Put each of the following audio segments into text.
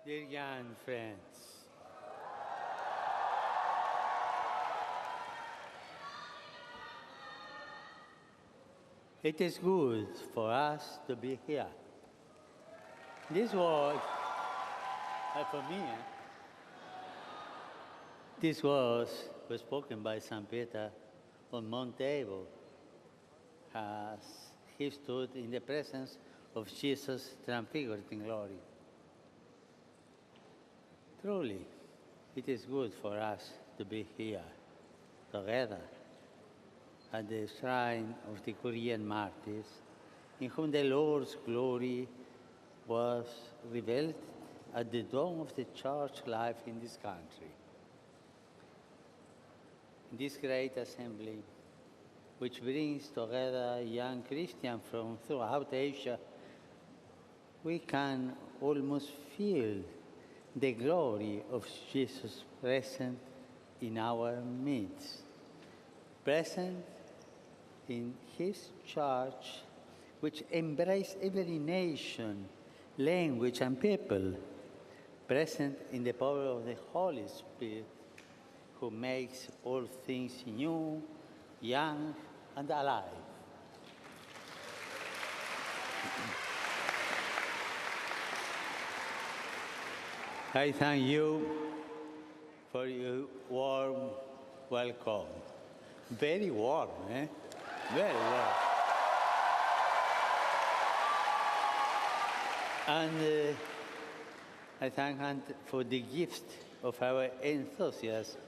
Dear young friends, it is good for us to be here. This was, for me, this was spoken by St. Peter on Mount Tabor as he stood in the presence of Jesus transfigured in glory. Truly, it is good for us to be here together at the shrine of the Korean martyrs, in whom the Lord's glory was revealed at the dawn of the church life in this country. In this great assembly, which brings together young Christians from throughout Asia, we can almost feel the glory of Jesus present in our midst, present in his church, which embraces every nation, language, and people, present in the power of the Holy Spirit, who makes all things new, young, and alive. I thank you for your warm welcome. Very warm, eh? Very warm. And I thank you for the gift of our enthusiasm,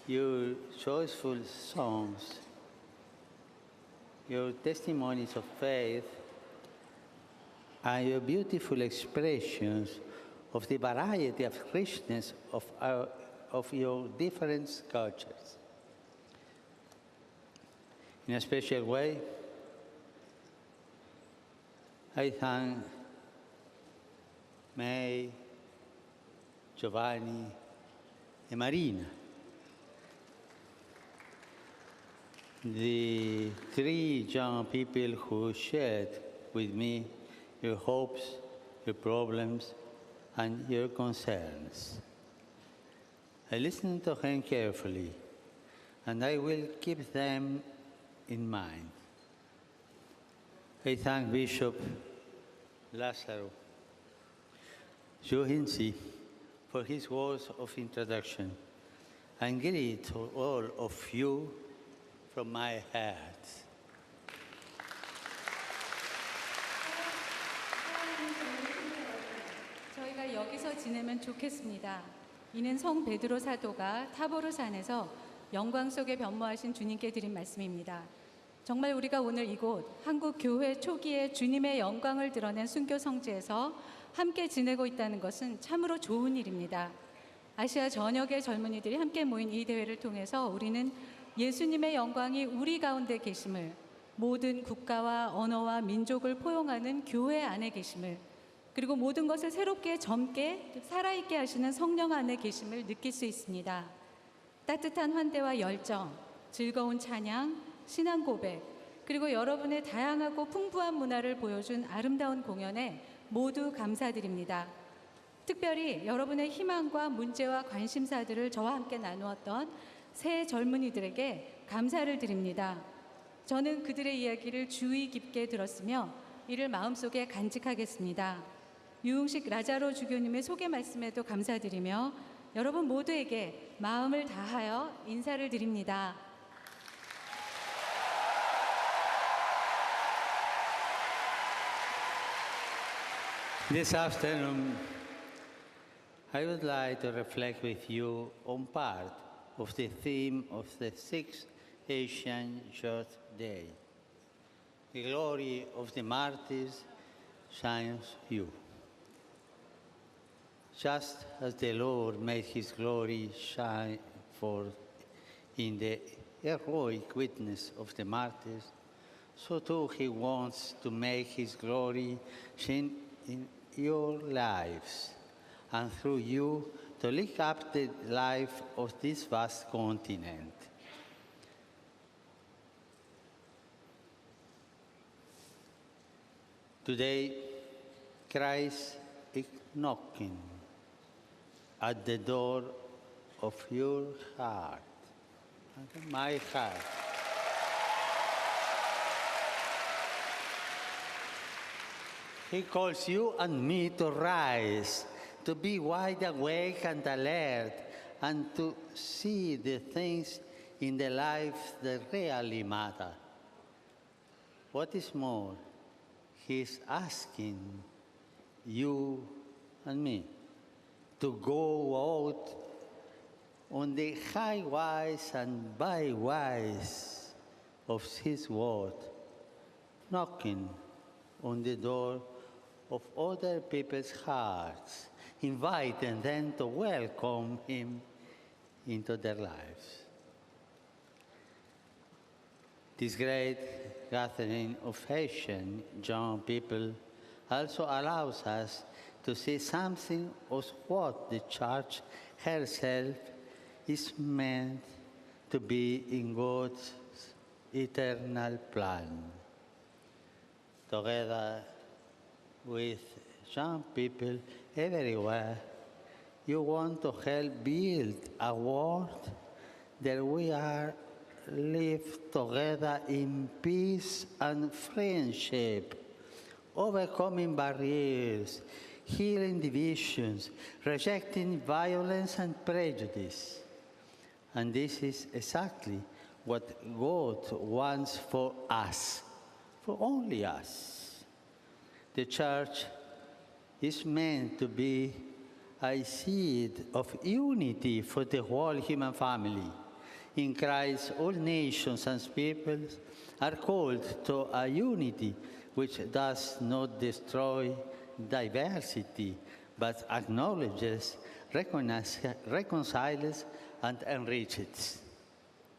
your choiceful songs, your testimonies of faith, and your beautiful expressions of the variety of richness of your different cultures. In a special way, I thank May, Giovanni, and Marina, the three young people who shared with me your hopes, your problems, and your concerns. I listened to them carefully, and I will keep them in mind. I thank Bishop Lazaro Johinsi for his words of introduction, and greet to all of you from my heart. 저희가 여기서 지내면 좋겠습니다. 이는 성 베드로 사도가 타보르 산에서 영광 속에 변모하신 주님께 드린 말씀입니다. 정말 우리가 오늘 이곳 한국 교회 초기에 주님의 영광을 드러낸 순교 성지에서 함께 지내고 있다는 것은 참으로 좋은 일입니다. 아시아 전역의 젊은이들이 함께 모인 이 대회를 통해서 우리는 예수님의 영광이 우리 가운데 계심을, 모든 국가와 언어와 민족을 포용하는 교회 안에 계심을, 그리고 모든 것을 새롭게 젊게 살아있게 하시는 성령 안에 계심을 느낄 수 있습니다. 따뜻한 환대와 열정, 즐거운 찬양, 신앙 고백, 그리고 여러분의 다양하고 풍부한 문화를 보여준 아름다운 공연에 모두 감사드립니다. 특별히 여러분의 희망과 문제와 관심사들을 저와 함께 나누었던 새 젊은이들에게 감사를 드립니다. 저는 그들의 이야기를 주의 깊게 들었으며 이를 마음속에 간직하겠습니다. 유흥식 라자로 주교님의 소개 말씀에도 감사드리며 여러분 모두에게 마음을 다하여 인사를 드립니다. This afternoon, I would like to reflect with you on part of the theme of the 6th Asian Church Day. The glory of the martyrs shines you. Just as the Lord made his glory shine forth in the heroic witness of the martyrs, so too he wants to make his glory shine in your lives, and through you to lift up the life of this vast continent. Today, Christ is knocking at the door of your heart, and my heart. He calls you and me to rise, to be wide awake and alert, and to see the things in the life that really matter. What is more, He's asking you and me to go out on the highways and byways of His word, knocking on the door of other people's hearts, inviting them to welcome Him into their lives. This great gathering of Haitian young people also allows us to see something of what the Church herself is meant to be in God's eternal plan. Together with young people everywhere, you want to help build a world that we are live together in peace and friendship, overcoming barriers, healing divisions, rejecting violence and prejudice. And this is exactly what God wants for us, for only us. The Church is meant to be a seed of unity for the whole human family. In Christ, all nations and peoples are called to a unity which does not destroy diversity, but acknowledges, reconciles, and enriches.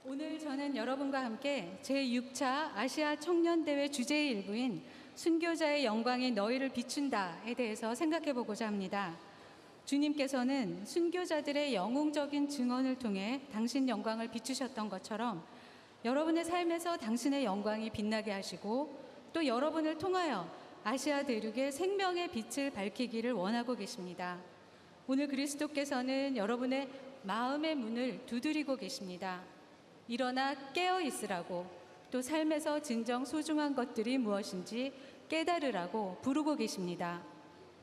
오늘 저는 여러분과 함께 제6차 아시아 청년대회 주제의 일부인 순교자의 영광이 너희를 비춘다에 대해서 생각해 보고자 합니다. 주님께서는 순교자들의 영웅적인 증언을 통해 당신 영광을 비추셨던 것처럼 여러분의 삶에서 당신의 영광이 빛나게 하시고 또 여러분을 통하여 아시아 대륙의 생명의 빛을 밝히기를 원하고 계십니다. 오늘 그리스도께서는 여러분의 마음의 문을 두드리고 계십니다. 일어나 깨어 있으라고, 또 삶에서 진정 소중한 것들이 무엇인지 깨달으라고 부르고 계십니다.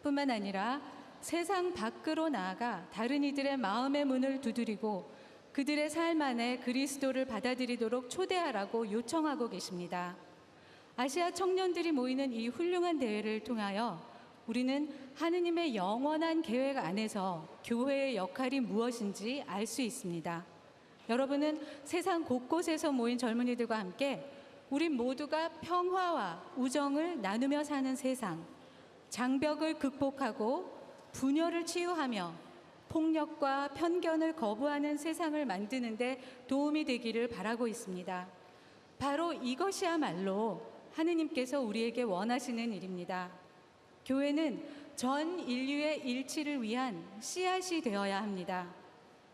뿐만 아니라 세상 밖으로 나아가 다른 이들의 마음의 문을 두드리고 그들의 삶 안에 그리스도를 받아들이도록 초대하라고 요청하고 계십니다. 아시아 청년들이 모이는 이 훌륭한 대회를 통하여 우리는 하느님의 영원한 계획 안에서 교회의 역할이 무엇인지 알 수 있습니다. 여러분은 세상 곳곳에서 모인 젊은이들과 함께 우리 모두가 평화와 우정을 나누며 사는 세상, 장벽을 극복하고 분열을 치유하며 폭력과 편견을 거부하는 세상을 만드는 데 도움이 되기를 바라고 있습니다. 바로 이것이야말로 하느님께서 우리에게 원하시는 일입니다. 교회는 전 인류의 일치를 위한 씨앗이 되어야 합니다.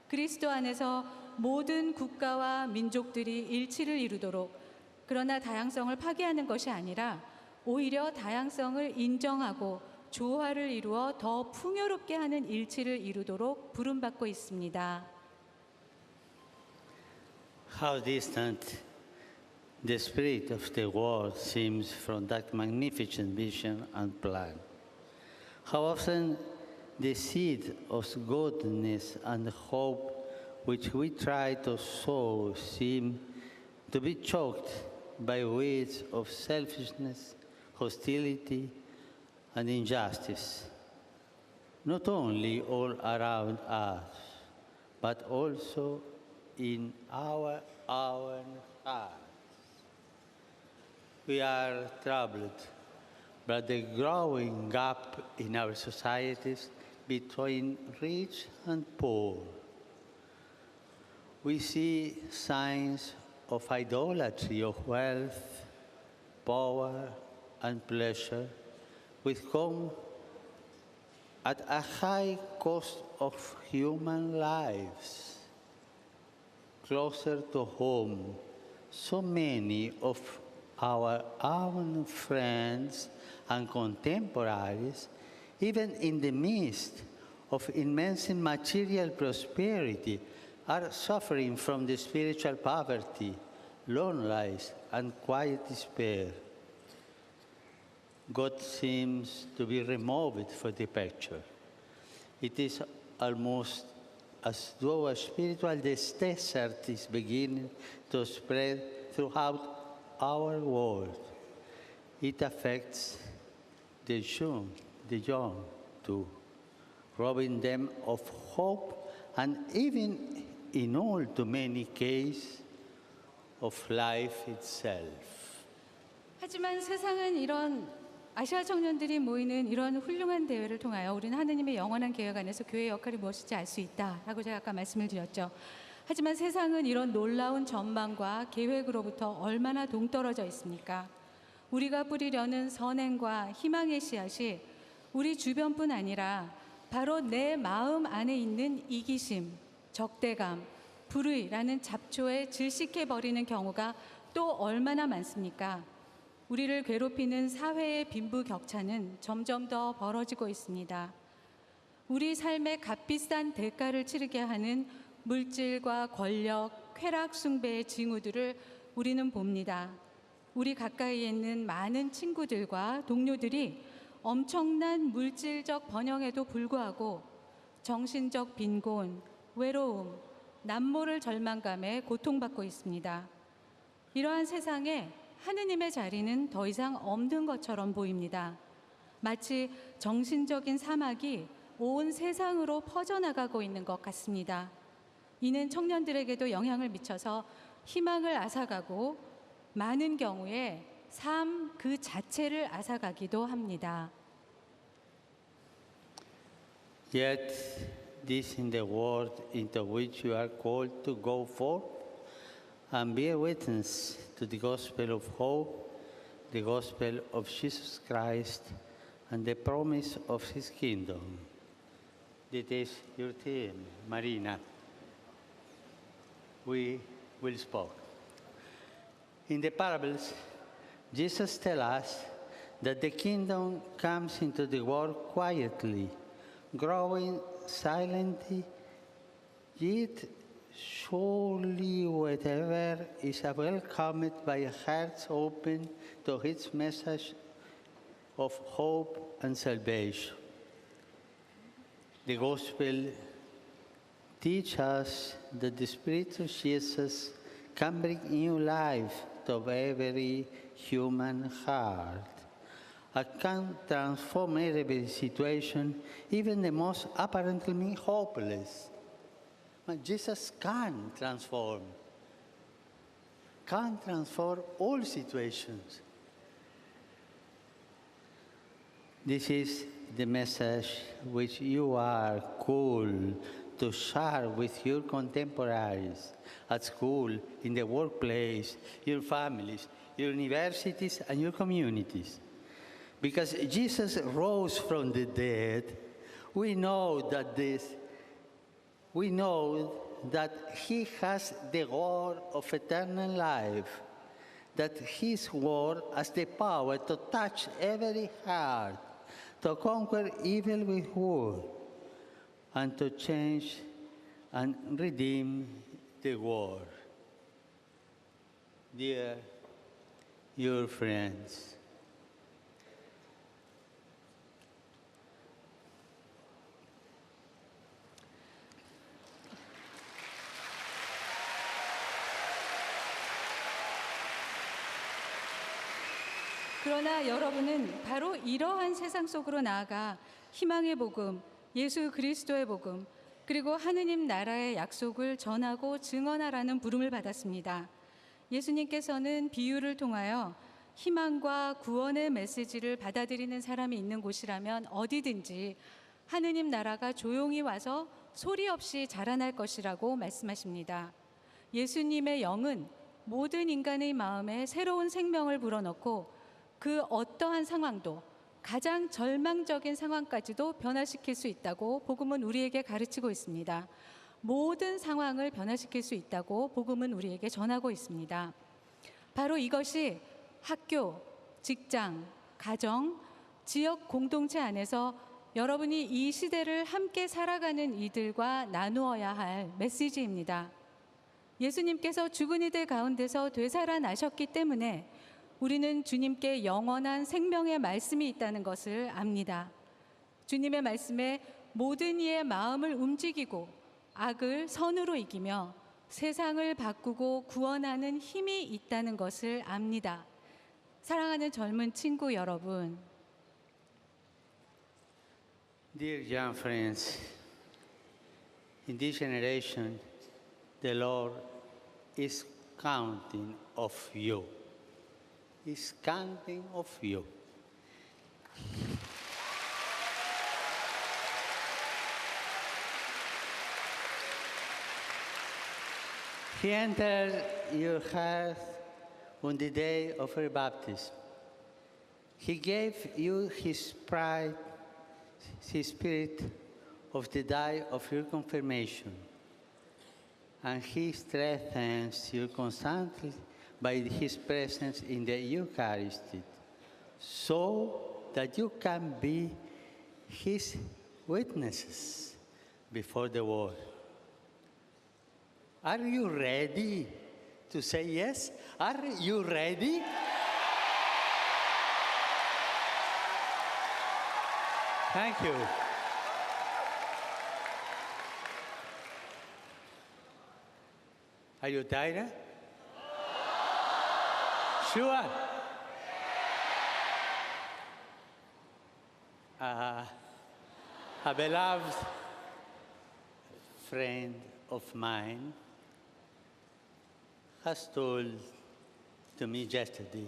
그리스도 안에서 모든 국가와 민족들이 일치를 이루도록, 그러나 다양성을 파괴하는 것이 아니라 오히려 다양성을 인정하고 조화를 이루어 더 풍요롭게 하는 일치를 이루도록 부름받고 있습니다. How distant the spirit of the world seems from that magnificent vision and plan. How often the seed of goodness and hope which we try to sow seem to be choked by weeds of selfishness, hostility, and injustice, not only all around us, but also in our own hearts. We are troubled by the growing gap in our societies between rich and poor. We see signs of idolatry of wealth, power, and pleasure, which come at a high cost of human lives. Closer to home, so many of our own friends and contemporaries even in the midst of immense material prosperity, are suffering from the spiritual poverty, loneliness, and quiet despair. God seems to be removed from the picture. It is almost as though a spiritual desert is beginning to spread throughout our world. It affects the young too, robbing them of hope and even in all too many cases of life itself. 하지만 세상은 이런 아시아 청년들이 모이는 이런 훌륭한 대회를 통하여 우리는 하느님의 영원한 계획 안에서 교회의 역할이 무엇인지 알 수 있다라고 제가 아까 말씀을 드렸죠. 하지만 세상은 이런 놀라운 전망과 계획으로부터 얼마나 동떨어져 있습니까? 우리가 뿌리려는 선행과 희망의 씨앗이 우리 주변뿐 아니라 바로 내 마음 안에 있는 이기심, 적대감, 불의라는 잡초에 질식해버리는 경우가 또 얼마나 많습니까? 우리를 괴롭히는 사회의 빈부격차는 점점 더 벌어지고 있습니다. 우리 삶의 값비싼 대가를 치르게 하는 물질과 권력, 쾌락 숭배의 징후들을 우리는 봅니다. 우리 가까이에 있는 많은 친구들과 동료들이 엄청난 물질적 번영에도 불구하고 정신적 빈곤, 외로움, 남모를 절망감에 고통받고 있습니다. 이러한 세상에 하느님의 자리는 더 이상 없는 것처럼 보입니다. 마치 정신적인 사막이 온 세상으로 퍼져나가고 있는 것 같습니다. 이는 청년들에게도 영향을 미쳐서 희망을 앗아가고 많은 경우에 삶 그 자체를 앗아가기도 합니다. Yet, this is the world into which you are called to go forth and bear witness to the gospel of hope, the gospel of Jesus Christ, and the promise of his kingdom. This is your team, Marina. We will speak. In the parables, Jesus tells us that the kingdom comes into the world quietly, growing silently, yet surely whatever is welcomed by hearts open to its message of hope and salvation. The gospel teaches us that the Spirit of Jesus can bring new life to every human heart. I can transform every situation, even the most apparently hopeless. But Jesus can transform all situations. This is the message which you are called to share with your contemporaries at school, in the workplace, your families, your universities, and your communities. Because Jesus rose from the dead, we know that he has the word of eternal life, that his word has the power to touch every heart, to conquer evil with good, and to change and redeem the world. Dear, your friends, 그러나 여러분은 바로 이러한 세상 속으로 나아가 희망의 복음, 예수 그리스도의 복음, 그리고 하느님 나라의 약속을 전하고 증언하라는 부름을 받았습니다. 예수님께서는 비유를 통하여 희망과 구원의 메시지를 받아들이는 사람이 있는 곳이라면 어디든지 하느님 나라가 조용히 와서 소리 없이 자라날 것이라고 말씀하십니다. 예수님의 영은 모든 인간의 마음에 새로운 생명을 불어넣고 그 어떠한 상황도, 가장 절망적인 상황까지도 변화시킬 수 있다고 복음은 우리에게 가르치고 있습니다. 모든 상황을 변화시킬 수 있다고 복음은 우리에게 전하고 있습니다. 바로 이것이 학교, 직장, 가정, 지역 공동체 안에서 여러분이 이 시대를 함께 살아가는 이들과 나누어야 할 메시지입니다. 예수님께서 죽은 이들 가운데서 되살아나셨기 때문에 우리는 주님께 영원한 생명의 말씀이 있다는 것을 압니다. 주님의 말씀에 모든 이의 마음을 움직이고 악을 선으로 이기며 세상을 바꾸고 구원하는 힘이 있다는 것을 압니다. 사랑하는 젊은 친구 여러분, Dear young friends, in this generation, the Lord is counting of you. He's counting of you. He entered your heart on the day of your baptism. He gave you his pride, his spirit of the day of your confirmation. And he strengthens you constantly by his presence in the Eucharist, so that you can be his witnesses before the world. Are you ready to say yes? Are you ready? Thank you. Are you tired? Sure. A beloved friend of mine has told to me yesterday,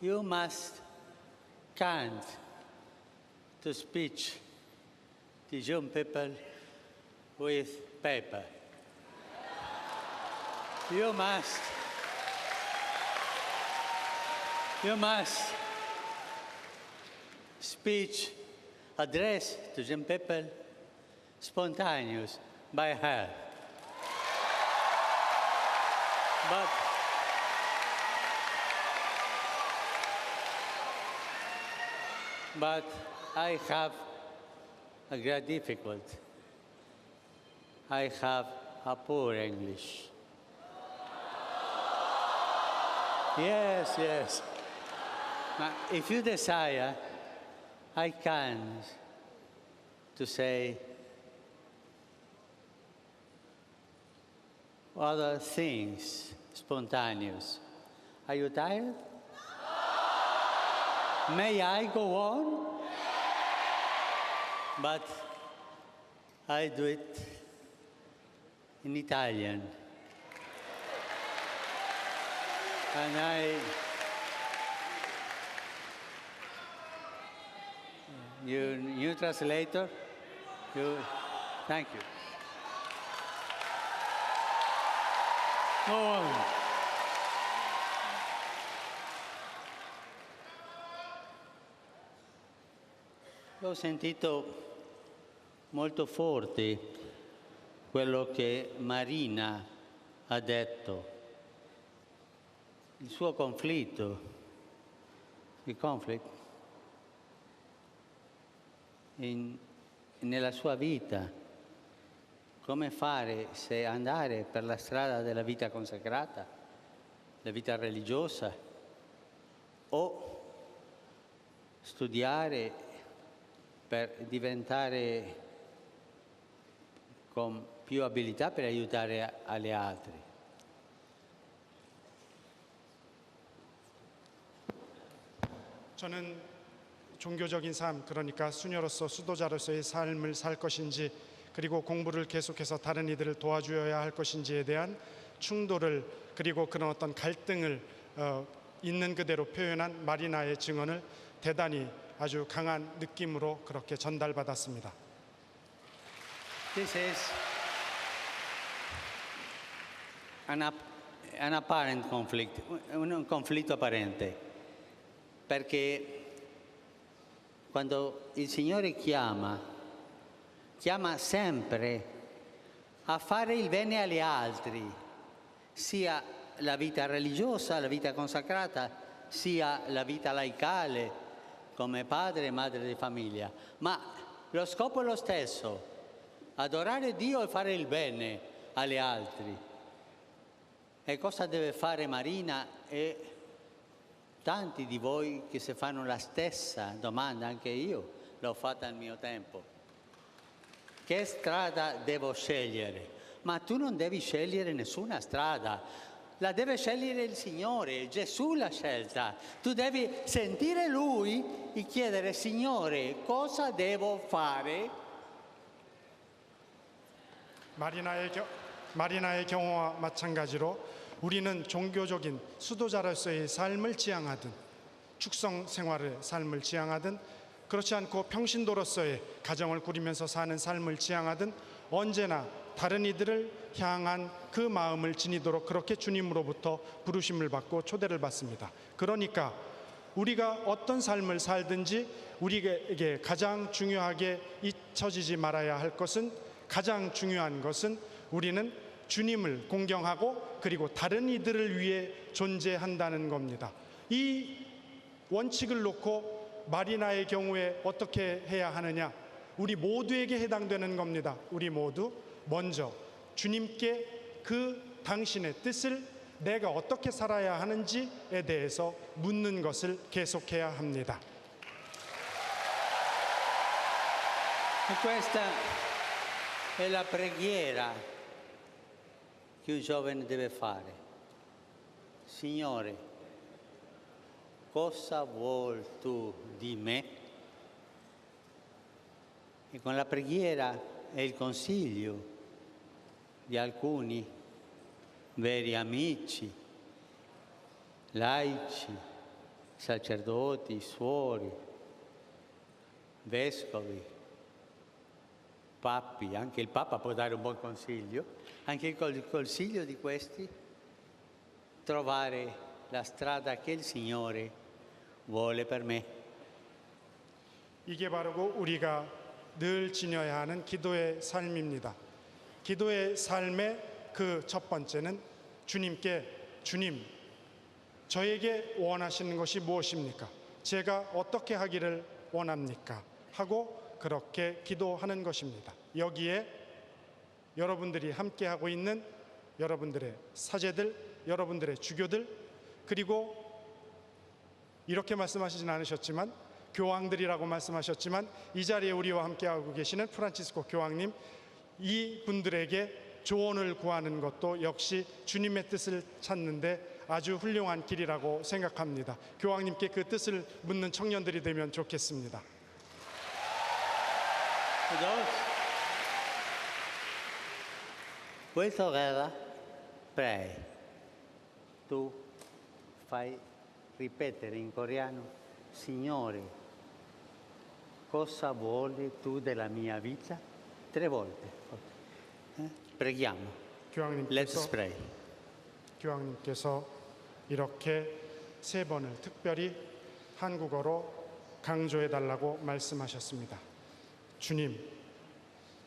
you must count to speech the young people with paper. You must speech address to young people spontaneous by heart. But I have a great difficulty. I have a poor English. Yes. Now, if you desire, I can to say other things, spontaneous. Are you tired? May I go on? But I do it in Italian. And you translator, thank you. Go on. Ho sentito molto forte quello che Marina ha detto, il suo conflitto, nella sua vita, come fare se andare per la strada della vita consacrata, la vita religiosa, o studiare per diventare con più abilità per aiutare agli altri. 저는 종교적인 삶, 그러니까 수녀로서 수도자로서의 삶을 살 것인지, 그리고 공부를 계속해서 다른 이들을 도와주어야 할 것인지에 대한 충돌을, 그리고 그런 어떤 갈등을 있는 그대로 표현한 마리나의 증언을 대단히 아주 강한 느낌으로 그렇게 전달받았습니다. This is an apparent conflict, un conflitto apparente, perché quando il Signore chiama sempre a fare il bene agli altri, sia la vita religiosa, la vita consacrata, sia la vita laicale, come padre e madre di famiglia, ma lo scopo è lo stesso, adorare Dio e fare il bene agli altri. E cosa deve fare Marina e tanti di voi che si fanno la stessa domanda, anche io l'ho fatta al mio tempo. Che strada devo scegliere? Ma tu non devi scegliere nessuna strada, la deve scegliere il Signore, Gesù l'ha scelta. Tu devi sentire Lui e chiedere, Signore, cosa devo fare? 마리나의 경우와 마찬가지로 우리는 종교적인 수도자로서의 삶을 지향하든 축성 생활의 삶을 지향하든 그렇지 않고 평신도로서의 가정을 꾸리면서 사는 삶을 지향하든 언제나 다른 이들을 향한 그 마음을 지니도록 그렇게 주님으로부터 부르심을 받고 초대를 받습니다. 그러니까 우리가 어떤 삶을 살든지 우리에게 가장 중요하게 잊혀지지 말아야 할 것은, 가장 중요한 것은 우리는 주님을 공경하고 그리고 다른 이들을 위해 존재한다는 겁니다. 이 원칙을 놓고 마리나의 경우에 어떻게 해야 하느냐? 우리 모두에게 해당되는 겁니다. 우리 모두 먼저 주님께 그 당신의 뜻을 내가 어떻게 살아야 하는지에 대해서 묻는 것을 계속해야 합니다. E questa è la preghiera che un giovane deve fare. Signore, cosa vuoi tu di me? E con la preghiera e il consiglio di alcuni veri amici, laici, sacerdoti, suori, vescovi, papi, anche il Papa può dare un buon consiglio, anche col consiglio di questi trovare la strada che il Signore vuole per me. 이게 바로 우리가 늘 지녀야 하는 기도의 삶입니다. 기도의 삶의 그 첫 번째는 주님께, 주님, 저에게 원하시는 것이 무엇입니까? 제가 어떻게 하기를 원합니까? 하고 그렇게 기도하는 것입니다. 여기에 여러분들이 함께하고 있는 여러분들의 사제들, 여러분들의 주교들, 그리고 이렇게 말씀하시진 않으셨지만 교황들이라고 말씀하셨지만 이 자리에 우리와 함께하고 계시는 프란치스코 교황님, 이 분들에게 조언을 구하는 것도 역시 주님의 뜻을 찾는데 아주 훌륭한 길이라고 생각합니다. 교황님께 그 뜻을 묻는 청년들이 되면 좋겠습니다. Questa guerra, pray. Tu fai ripetere in coreano, Signore, cosa vuoi tu della mia vita? 3 volte. Preghiamo. Let's pray. 교황님께서 이렇게 3번을 특별히 한국어로 강조해 달라고 말씀하셨습니다. 주님,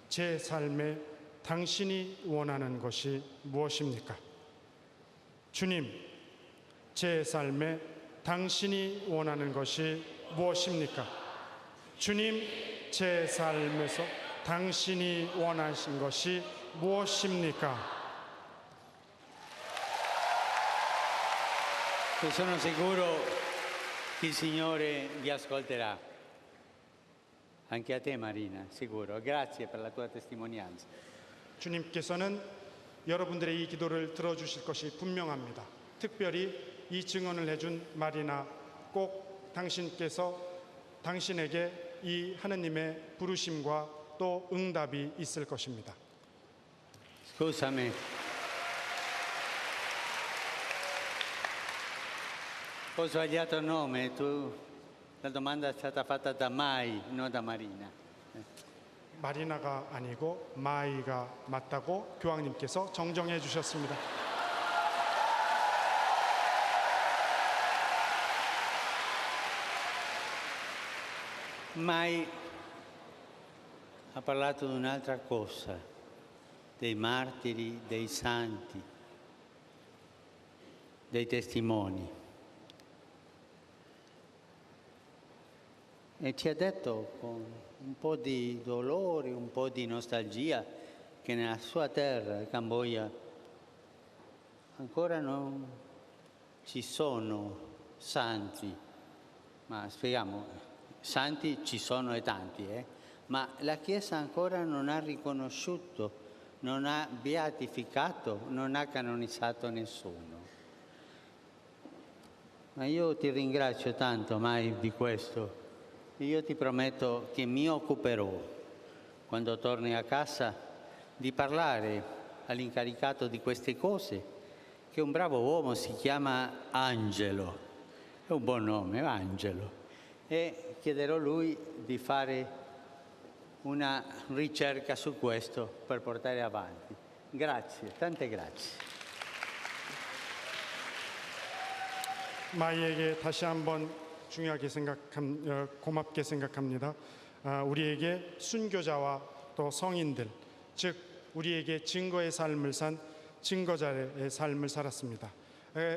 제 삶에 당신이 원하는 것이 무엇입니까? 주님, 제 삶에 당신이 원하는 것이 무엇입니까? 주님, 제 삶에서 당신이 원하신 것이 무엇입니까? E sono sicuro che il Signore vi ascolterà. Anche a te Marina, sicuro. Grazie per la tua testimonianza. 주님께서는 여러분들의 이 기도를 들어주실 것이 분명합니다. 특별히 이 증언을 해준 마리나, 꼭 당신께서 당신에게 이 하느님의 부르심과 또 응답이 있을 것입니다. Scusami. Ho sbagliato il nome, la domanda è stata fatta da Mai, non da Marina. 마리나가 아니고 마이가 맞다고 교황님께서 정정해 주셨습니다. Mai ha parlato di un'altra cosa, dei martiri, dei santi, dei testimoni. E ci ha detto con un po' di dolore, un po' di nostalgia, che nella sua terra, il Cambogia, ancora non ci sono santi, ma spieghiamo, santi ci sono e tanti, ma la Chiesa ancora non ha riconosciuto, non ha beatificato, non ha canonizzato nessuno. Ma io ti ringrazio tanto, Mai, di questo. Io ti prometto che mi occuperò, quando torni a casa, di parlare all'incaricato di queste cose, che un bravo uomo si chiama Angelo, è un buon nome, Angelo, e chiederò a lui di fare una ricerca su questo per portare avanti. Grazie, tante grazie. 마이에게 다시 한번 중요하게 고맙게 생각합니다. 우리에게 순교자와 또 성인들, 즉 우리에게 증거의 삶을 산 증거자의 삶을 살았습니다.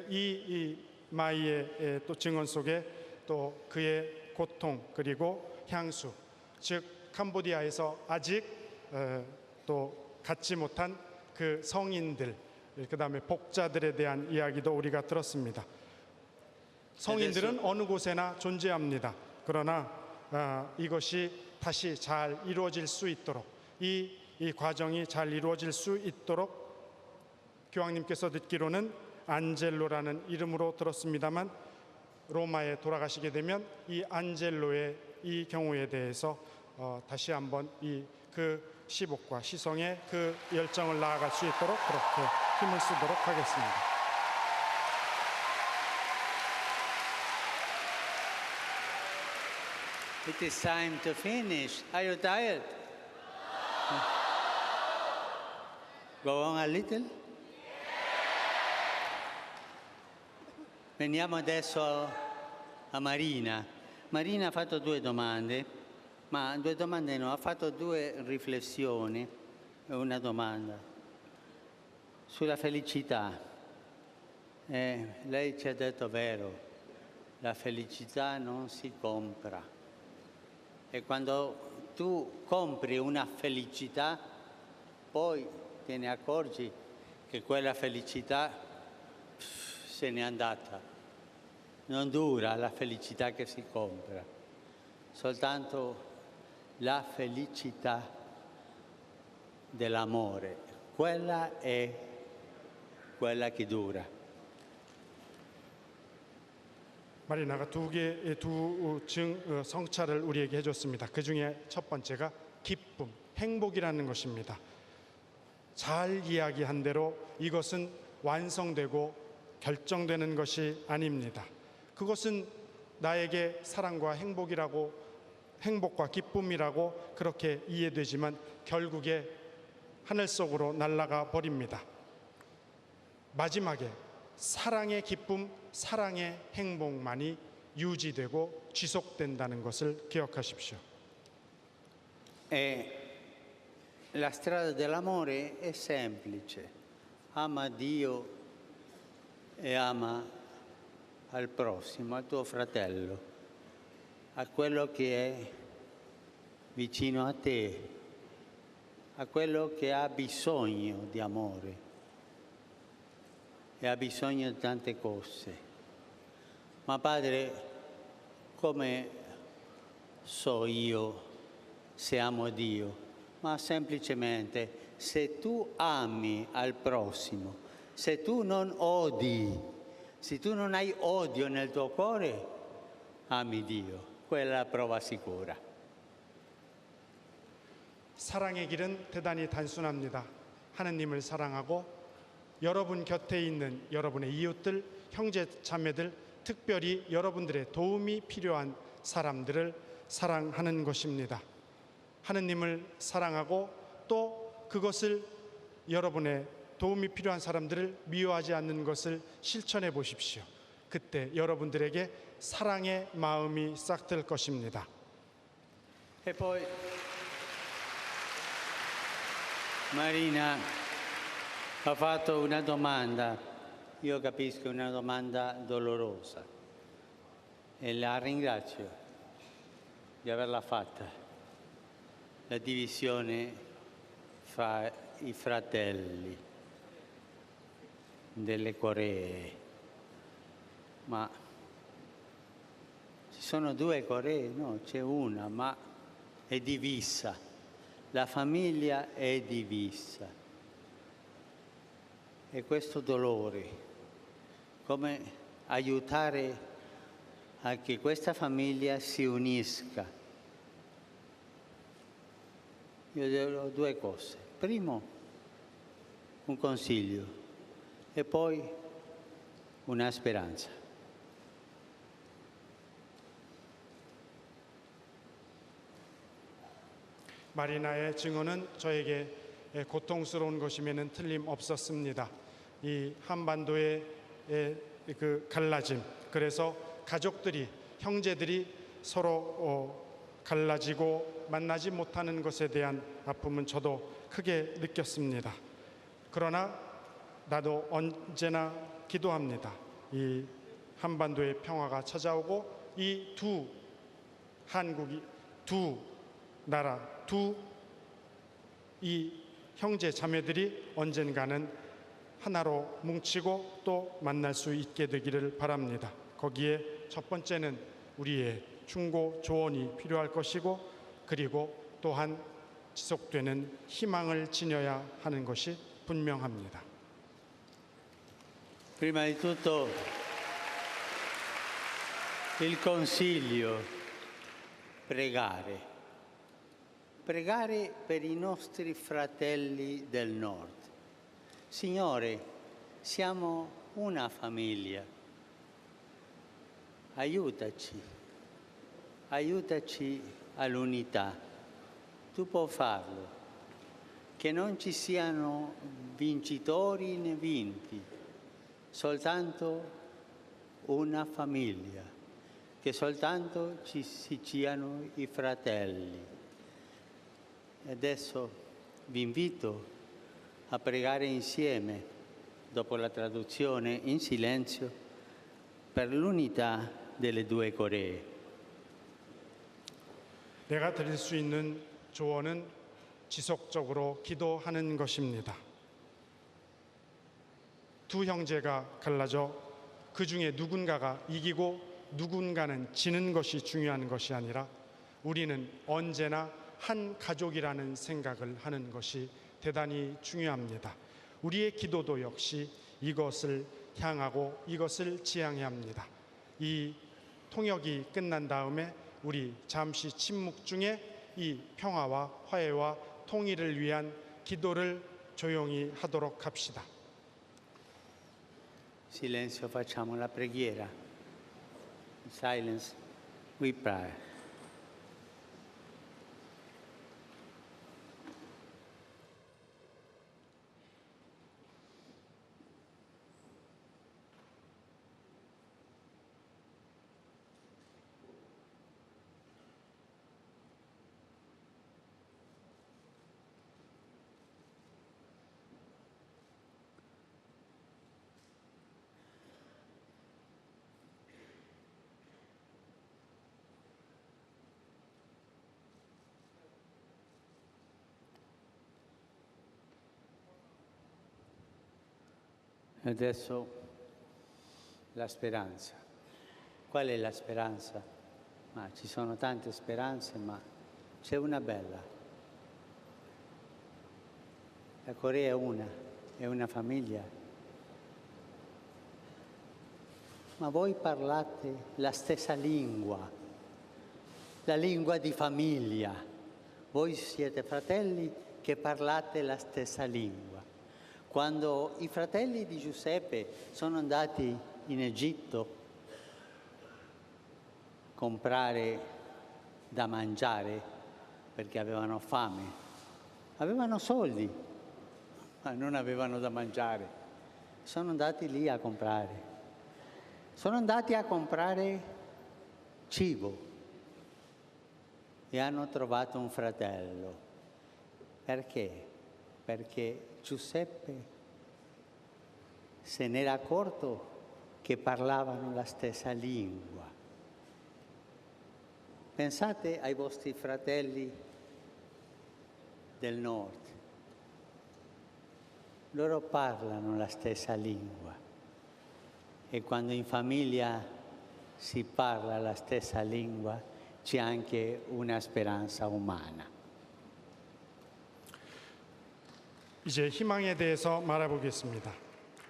이 마이의 또 증언 속에 또 그의 고통 그리고 향수, 즉 캄보디아에서 아직 또 갖지 못한 그 성인들, 그 다음에 복자들에 대한 이야기도 우리가 들었습니다. 성인들은 어느 곳에나 존재합니다. 그러나 이것이 다시 잘 이루어질 수 있도록 이 과정이 잘 이루어질 수 있도록 교황님께서 듣기로는 안젤로라는 이름으로 들었습니다만 로마에 돌아가시게 되면 이 안젤로의 이 경우에 대해서 다시 한번 그 시복과 시성의 그 열정을 나아갈 수 있도록 그렇게 힘을 쓰도록 하겠습니다. It is time to finish. Are you tired? Go on a little? Veniamo adesso a Marina. Marina ha fatto due domande, ma due domande no, ha fatto due riflessioni e una domanda sulla felicità. Lei ci ha detto vero, la felicità non si compra. E quando tu compri una felicità, poi te ne accorgi che quella felicità se n'è andata. Non dura la felicità che si compra, soltanto la felicità dell'amore. Quella è quella che dura. 마리나가 두 성찰을 우리에게 해줬습니다. 그 중에 첫 번째가 기쁨, 행복이라는 것입니다. 잘 이야기한 대로 이것은 완성되고 결정되는 것이 아닙니다. 그것은 나에게 사랑과 행복과 기쁨이라고 그렇게 이해되지만 결국에 하늘 속으로 날아가 버립니다. 마지막에 사랑의 기쁨, 사랑의 행복만이 유지되고 지속된다는 것을 기억하십시오. La strada dell'amore è semplice. Ama Dio e ama al prossimo, al tuo fratello, a quello che è vicino a te, a quello che ha bisogno di amore. E ha bisogno di tante cose. Ma Padre, come so io se amo Dio? Ma semplicemente se tu ami al prossimo, se tu non odi, se tu non hai odio nel tuo cuore, ami Dio. Quella è la prova sicura. 사랑의 길은 대단히 단순합니다. 하느님을 사랑하고 여러분 곁에 있는 여러분의 이웃들, 형제 자매들, 특별히 여러분들의 도움이 필요한 사람들을 사랑하는 것입니다. 하느님을 사랑하고 또 그것을 여러분의 도움이 필요한 사람들을 미워하지 않는 것을 실천해 보십시오. 그때 여러분들에게 사랑의 마음이 싹틀 것입니다. E poi Marina ha fatto una domanda, io capisco una domanda dolorosa e la ringrazio. di averla fatta, la divisione fra i fratelli delle Coree. Ma ci sono due Coree? No, c'è una, ma è divisa. La famiglia è divisa. E questo dolore, come aiutare a che questa famiglia si unisca? Io dirò due cose. Primo, un consiglio e poi una speranza. 마리나의 증언은 저에게 고통스러운 것이면은 틀림없었습니다. 이 한반도의 그 갈라짐, 그래서 가족들이, 형제들이 서로 갈라지고 만나지 못하는 것에 대한 아픔은 저도 크게 느꼈습니다. 그러나 나도 언제나 기도합니다. 이 한반도의 평화가 찾아오고 이 두 한국이, 두 나라, 이 형제 자매들이 언젠가는 하나로 뭉치고 또 만날 수 있게 되기를 바랍니다. 거기에 첫 번째는 우리의 충고 조언이 필요할 것이고, 그리고 또한 지속되는 희망을 지녀야 하는 것이 분명합니다. Prima di tutto il consiglio, pregare. Pregare per i nostri fratelli del nord. Signore, siamo una famiglia. Aiutaci, aiutaci all'unità. Tu puoi farlo. Che non ci siano vincitori né vinti, soltanto una famiglia, che soltanto ci siano i fratelli. E adesso vi invito a pregare insieme, dopo la traduzione in silenzio, per l'unità delle due Coree. 내가 드릴 수 있는 조언은 지속적으로 기도하는 것입니다. 두 형제가 갈라져 그 중에 누군가가 이기고 누군가는 지는 것이 중요한 것이 아니라 우리는 언제나 한 가족이라는 생각을 하는 것이 대단히 중요합니다. 우리의 기도도 역시 이것을 향하고 이것을 지향해야 합니다. 이 통역이 끝난 다음에 우리 잠시 침묵 중에 이 평화와 화해와 통일을 위한 기도를 조용히 하도록 합시다. Silenzio, facciamo la preghiera. In silence, we pray. Adesso la speranza. Qual è la speranza? Ma ci sono tante speranze, ma c'è una bella. La Corea è una famiglia. Ma voi parlate la stessa lingua, la lingua di famiglia. Voi siete fratelli che parlate la stessa lingua. Quando i fratelli di Giuseppe sono andati in Egitto a comprare da mangiare perché avevano fame, avevano soldi, ma non avevano da mangiare, sono andati lì a comprare. Sono andati a comprare cibo e hanno trovato un fratello. Perché? Perché Giuseppe se n'era accorto che parlavano la stessa lingua. Pensate ai vostri fratelli del nord. Loro parlano la stessa lingua e quando in famiglia si parla la stessa lingua c'è anche una speranza umana. 이제 희망에 대해서 말해보겠습니다.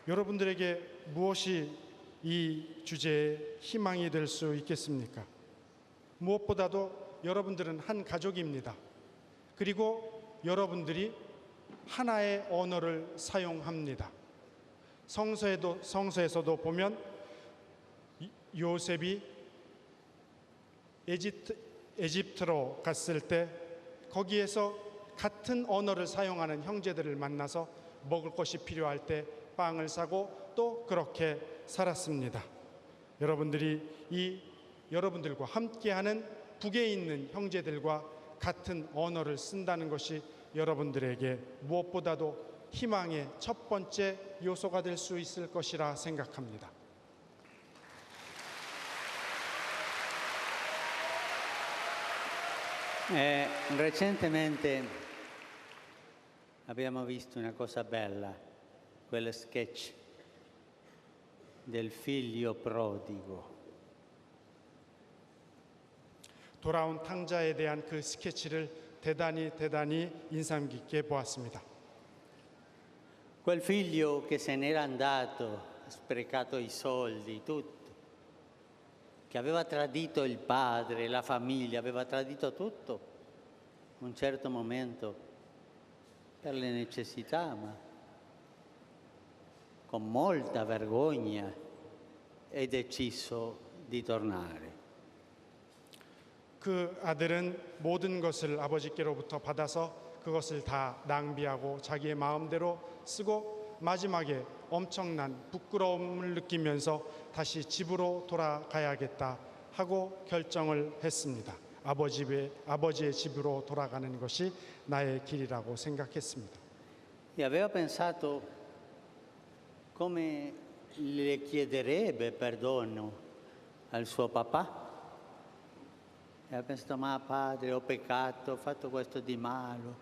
여러분들에게 무엇이 이 주제의 희망이 될 수 있겠습니까? 무엇보다도 여러분들은 한 가족입니다. 그리고 여러분들이 하나의 언어를 사용합니다. 성서에서도 보면 요셉이 에집트로 갔을 때 거기에서 같은 언어를 사용하는 형제들을 만나서 먹을 것이 필요할 때 빵을 사고 또 그렇게 살았습니다. 여러분들이 여러분들과 함께하는 북에 있는 형제들과 같은 언어를 쓴다는 것이 여러분들에게 무엇보다도 희망의 첫 번째 요소가 될 수 있을 것이라 생각합니다. Recentemente abbiamo visto una cosa bella, quello sketch del figlio prodigo. 돌아온 탕자에 대한 그 스케치를 대단히 인상 깊게 보았습니다. Quel figlio che se n'era andato, ha sprecato i soldi, tutto, che aveva tradito il padre, la famiglia, aveva tradito tutto, in un certo momento, per le necessità, ma con molta vergogna, è deciso di tornare. 그 아들은 모든 것을 아버지께로부터 받아서 그것을 다 낭비하고 자기의 마음대로 쓰고 마지막에 엄청난 부끄러움을 느끼면서 다시 집으로 돌아가야겠다 하고 결정을 했습니다. 아버지의 집으로 돌아가는 것이 나의 길이라고 생각했습니다. E aveva pensato come le chiederebbe perdono al suo papà. E ha pensato, ma padre, ho peccato, ho fatto questo di malo,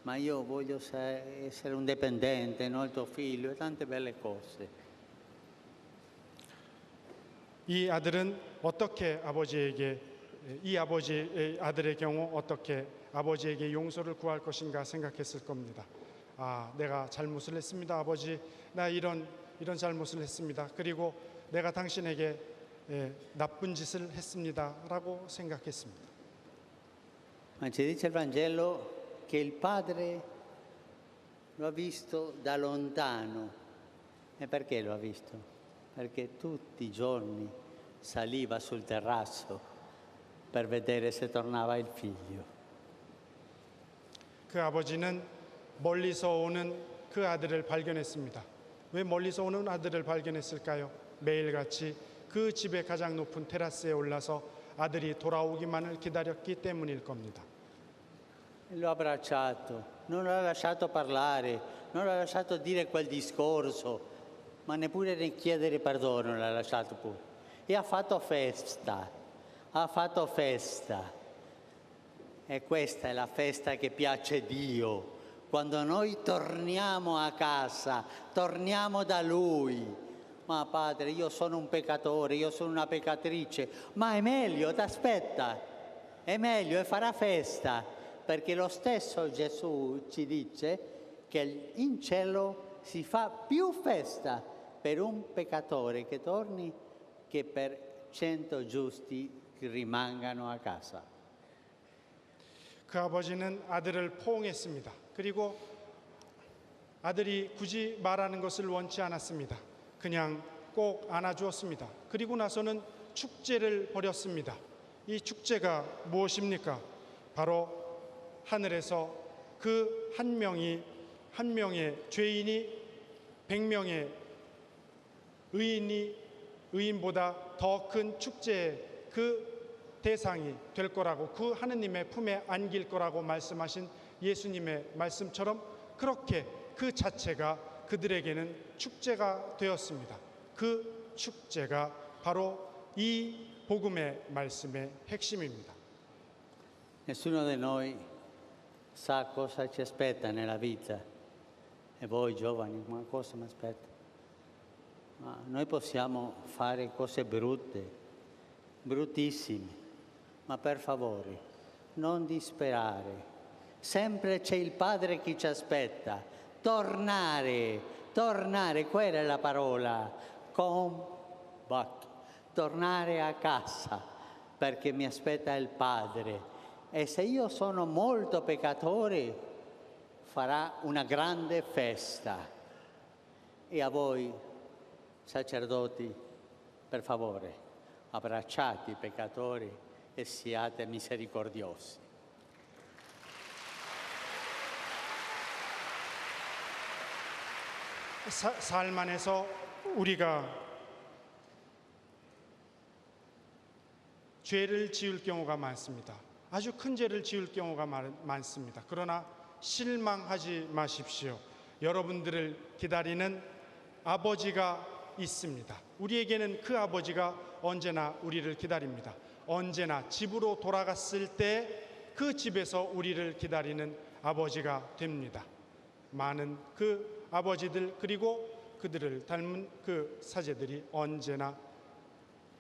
ma io voglio essere un dipendente, non il tuo figlio, e tante belle cose. 이 아들은 어떻게 아들의 경우 어떻게 아버지에게 용서를 구할 것인가 생각했을 겁니다. 내가 잘못을 했습니다, 아버지. 나 이런 잘못을 했습니다. 그리고 내가 당신에게 나쁜 짓을 했습니다라고 생각했습니다. Ma ci dice il Vangelo che il padre lo ha visto da lontano. E perché lo ha visto? Perché tutti i giorni saliva sul terrazzo per vedere se tornava il figlio. 그 아버지는 멀리서 오는 그 아들을 발견했습니다. 왜 멀리서 오는 아들을 발견했을까요? 매일같이 그 집의 가장 높은 테라스에 올라서 아들이 돌아오기만을 기다렸기 때문일 겁니다. Lo ha abbracciato, non l'ha lasciato parlare, non l'ha lasciato dire quel discorso, ma neppure ne chiedere perdono l'ha lasciato pure. E ha fatto festa. E questa è la festa che piace a Dio, quando noi torniamo a casa, torniamo da Lui. Ma padre, io sono un peccatore, io sono una peccatrice, ma è meglio, t'aspetta, è meglio e farà festa, perché lo stesso Gesù ci dice che in cielo si fa più festa per un peccatore che torni che per 100 giusti che rimangano a casa. 그 아버지는 아들을 포옹했습니다. 그리고 아들이 굳이 말하는 것을 원치 않았습니다. 그냥 꼭 안아주었습니다. 그리고 나서는 축제를 벌였습니다. 이 축제가 무엇입니까? 바로 하늘에서 그 한 명의 죄인이 100명의 의인보다 더 큰 축제의 그 대상이 될 거라고, 그 하느님의 품에 안길 거라고 말씀하신 예수님의 말씀처럼 그렇게 그 자체가 그들에게는 축제가 되었습니다. 그 축제가 바로 이 복음의 말씀의 핵심입니다. Nessuno di noi sa cosa ci aspetta nella vita. E voi giovani, ma cosa mi aspetta? Ma noi possiamo fare cose brutte, bruttissime, ma per favore, non disperare. Sempre c'è il Padre che ci aspetta. Tornare, quella è la parola. Come back. Tornare a casa, perché mi aspetta il Padre. E se io sono molto peccatore, farà una grande festa. E a voi, sacerdoti, per favore, abbracciate i peccatori e siate misericordiosi. 삶 안에서 우리가 죄를 지을 경우가 많습니다. 아주 큰 죄를 지을 경우가 많습니다. 그러나 실망하지 마십시오. 여러분들을 기다리는 아버지가 있습니다. 우리에게는 그 아버지가 언제나 우리를 기다립니다. 언제나 집으로 돌아갔을 때 그 집에서 우리를 기다리는 아버지가 됩니다. 많은 그 아버지들 그리고 그들을 닮은 그 사제들이 언제나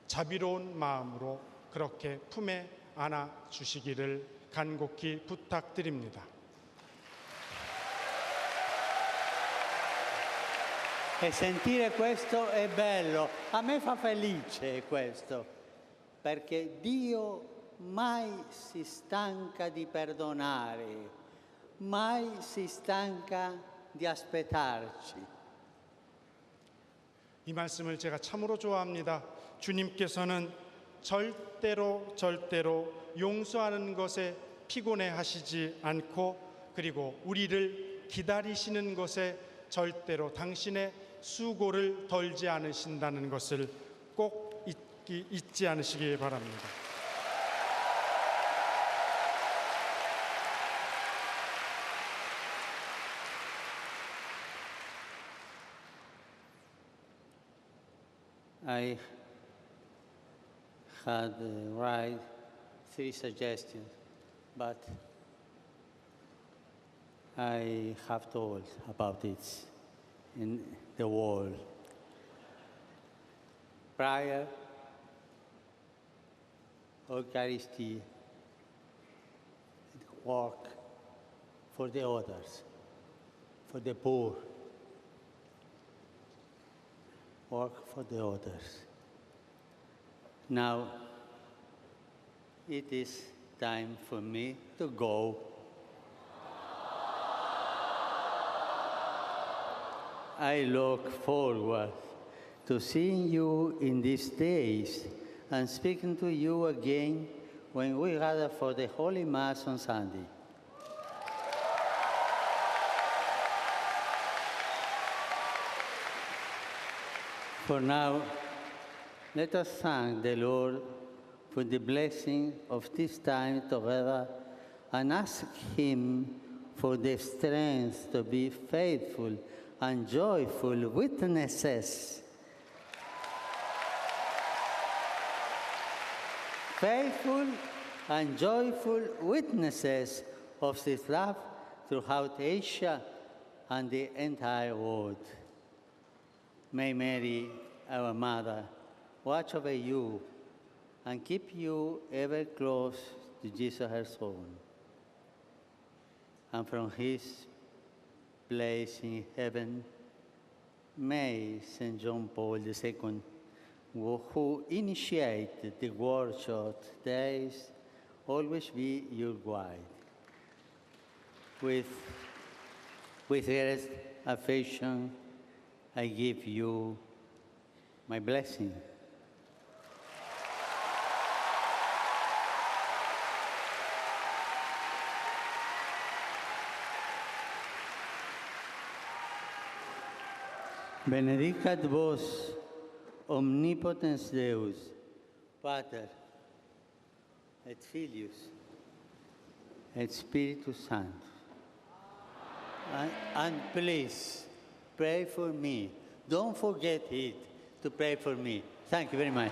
자비로운 마음으로 그렇게 품에 안아 주시기를 간곡히 부탁드립니다. E sentire questo è bello, a me fa felice questo, perché Dio mai si stanca di perdonare, mai si stanca di aspettarci. 이 말씀을 제가 참으로 좋아합니다. 주님께서는 절대로 용서하는 것에 피곤해 하시지 않고 그리고 우리를 기다리시는 것에 절대로 당신의 수고를 덜지 않으신다는 것을 꼭 잊지 않으시기 바랍니다. I had write 3 suggestions, but I have told about it in the wall. Prayer, Eucharisty, work for the others, for the poor. Work for the others. Now, it is time for me to go. I look forward to seeing you in these days and speaking to you again when we gather for the Holy Mass on Sunday. For now, let us thank the Lord for the blessing of this time together and ask Him for the strength to be faithful and joyful witnesses. Faithful and joyful witnesses of His love throughout Asia and the entire world. May Mary, our Mother, watch over you and keep you ever close to Jesus, her Son. And from His place in heaven, may St. John Paul II, who initiated the workshop days, always be your guide. With great affection, I give you my blessing. Benedicat vos, omnipotens Deus, Pater, et Filius, et Spiritus Sanctus. And please, pray for me. Don't forget it to pray for me. Thank you very much.